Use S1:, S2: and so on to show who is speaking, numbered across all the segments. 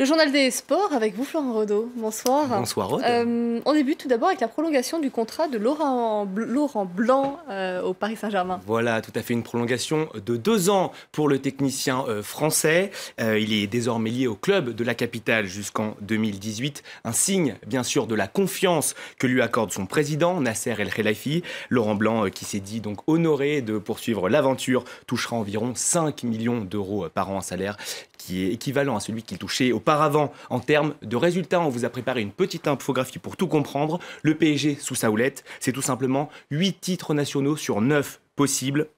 S1: Le journal des sports avec vous, Florent Renaud. Bonsoir.
S2: Bonsoir Aude.
S1: On débute tout d'abord avec la prolongation du contrat de Laurent Blanc au Paris Saint-Germain.
S2: Voilà, tout à fait une prolongation de 2 ans pour le technicien français. Il est désormais lié au club de la capitale jusqu'en 2018. Un signe, bien sûr, de la confiance que lui accorde son président, Nasser El Khelaifi. Laurent Blanc, qui s'est dit donc honoré de poursuivre l'aventure, touchera environ 5 millions d'euros par an en salaire, qui est équivalent à celui qu'il touchait auparavant. En termes de résultats, on vous a préparé une petite infographie pour tout comprendre. Le PSG sous sa houlette, c'est tout simplement 8 titres nationaux sur 9 possibles.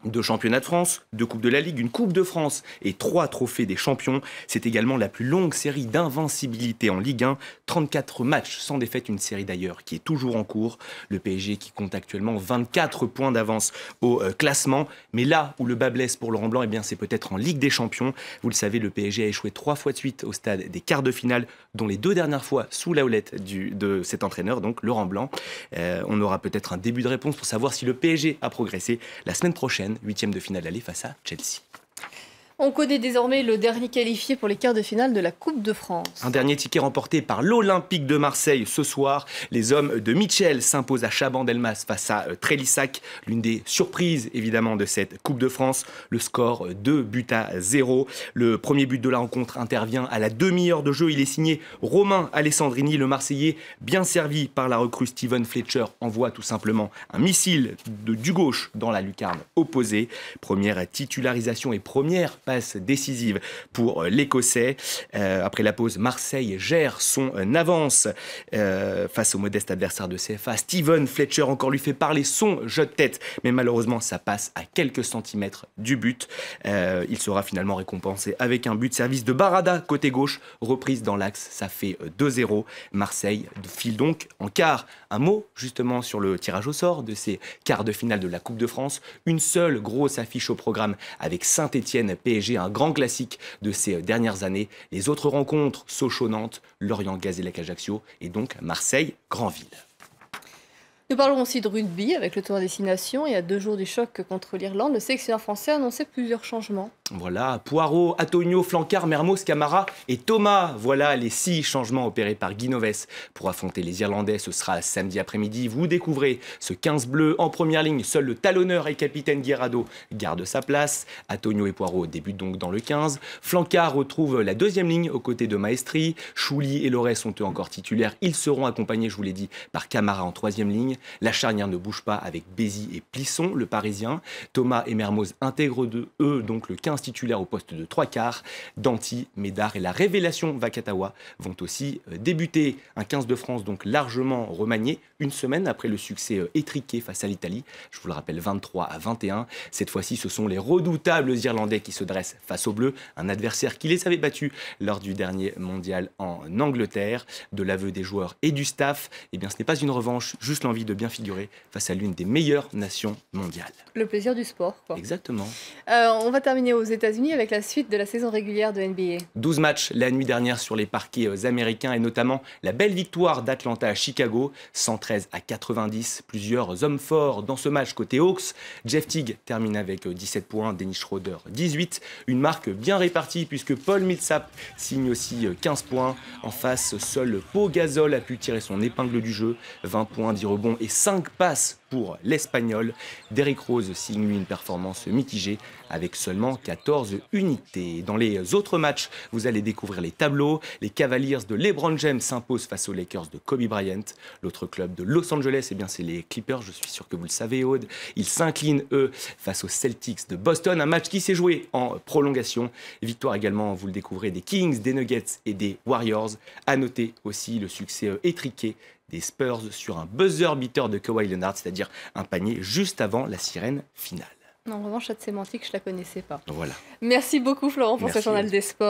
S2: 2 championnats de France, 2 coupes de la Ligue, une coupe de France et 3 trophées des champions. C'est également la plus longue série d'invincibilité en Ligue 1. 34 matchs sans défaite, une série d'ailleurs qui est toujours en cours. Le PSG qui compte actuellement 24 points d'avance au classement. Mais là où le bas blesse pour Laurent Blanc, eh bien, c'est peut-être en Ligue des Champions. Vous le savez, le PSG a échoué 3 fois de suite au stade des quarts de finale, dont les 2 dernières fois sous la houlette de cet entraîneur, donc Laurent Blanc. On aura peut-être un début de réponse pour savoir si le PSG a progressé la semaine prochaine. 8e de finale aller face à Chelsea.
S1: On connaît désormais le dernier qualifié pour les quarts de finale de la Coupe de France.
S2: Un dernier ticket remporté par l'Olympique de Marseille ce soir. Les hommes de Mitchell s'imposent à Chabannes-Delmas face à Trélissac. L'une des surprises évidemment de cette Coupe de France. Le score 2-0. Le premier but de la rencontre intervient à la demi-heure de jeu. Il est signé Romain Alessandrini, le Marseillais, bien servi par la recrue Steven Fletcher, envoie tout simplement un missile du gauche dans la lucarne opposée. Première titularisation et première passe décisive pour l'Écossais. Après la pause, Marseille gère son avance face au modeste adversaire de CFA. Steven Fletcher encore lui fait parler son jeu de tête, mais malheureusement ça passe à quelques centimètres du but. Il sera finalement récompensé avec un but de service de Barada côté gauche, reprise dans l'axe, ça fait 2-0. Marseille file donc en quart. Un mot justement sur le tirage au sort de ces quarts de finale de la Coupe de France. Une seule grosse affiche au programme avec Saint-Étienne PSG, un grand classique de ces dernières années. Les autres rencontres, Sochaux-Nantes, Lorient-Gazélec-Ajaccio et donc Marseille-Granville.
S1: Nous parlons aussi de rugby avec le tour à destination et à 2 jours du choc contre l'Irlande. Le sélectionneur français a annoncé plusieurs changements.
S2: Voilà, Poirot, Antonio, Flancard, Mermoz, Camara et Thomas. Voilà les 6 changements opérés par Guinoves pour affronter les Irlandais. Ce sera samedi après-midi. Vous découvrez ce 15 bleu en première ligne. Seul le talonneur et capitaine Guirado garde sa place. Antonio et Poirot débutent donc dans le 15. Flancard retrouve la 2e ligne aux côtés de Maestri. Chouli et Loret sont eux encore titulaires. Ils seront accompagnés, je vous l'ai dit, par Camara en 3e ligne. La charnière ne bouge pas avec Bézi et Plisson, le Parisien. Thomas et Mermoz intègrent eux donc le 15 titulaire au poste de 3 quarts. Danty, Médard et la révélation Vakatawa vont aussi débuter. Un 15 de France donc largement remanié, une semaine après le succès étriqué face à l'Italie. Je vous le rappelle, 23-21. Cette fois-ci, ce sont les redoutables Irlandais qui se dressent face aux Bleus. Un adversaire qui les avait battus lors du dernier mondial en Angleterre. De l'aveu des joueurs et du staff, eh bien, ce n'est pas une revanche, juste l'envie de bien figurer face à l'une des meilleures nations mondiales.
S1: Le plaisir du sport, quoi.
S2: Exactement.
S1: On va terminer aux États-Unis avec la suite de la saison régulière de NBA.
S2: 12 matchs la nuit dernière sur les parquets américains et notamment la belle victoire d'Atlanta à Chicago, 113-90. Plusieurs hommes forts dans ce match côté Hawks. Jeff Teague termine avec 17 points, Dennis Schroeder 18. Une marque bien répartie puisque Paul Millsap signe aussi 15 points. En face, seul Pau Gasol a pu tirer son épingle du jeu, 20 points, 10 rebonds et 5 passes pour l'Espagnol. Derrick Rose signe lui une performance mitigée avec seulement 14 unités. Dans les autres matchs, vous allez découvrir les tableaux. Les Cavaliers de LeBron James s'imposent face aux Lakers de Kobe Bryant. L'autre club de Los Angeles, eh bien, c'est les Clippers, je suis sûr que vous le savez, Aude. Ils s'inclinent, eux, face aux Celtics de Boston. Un match qui s'est joué en prolongation. Victoire également, vous le découvrez, des Kings, des Nuggets et des Warriors. À noter aussi le succès étriqué des Spurs sur un buzzer beater de Kawhi Leonard, c'est-à-dire un panier juste avant la sirène finale.
S1: En revanche, cette sémantique, je ne la connaissais pas.
S2: Voilà.
S1: Merci beaucoup, Florent, pour ce
S2: Merci.
S1: journal des sports.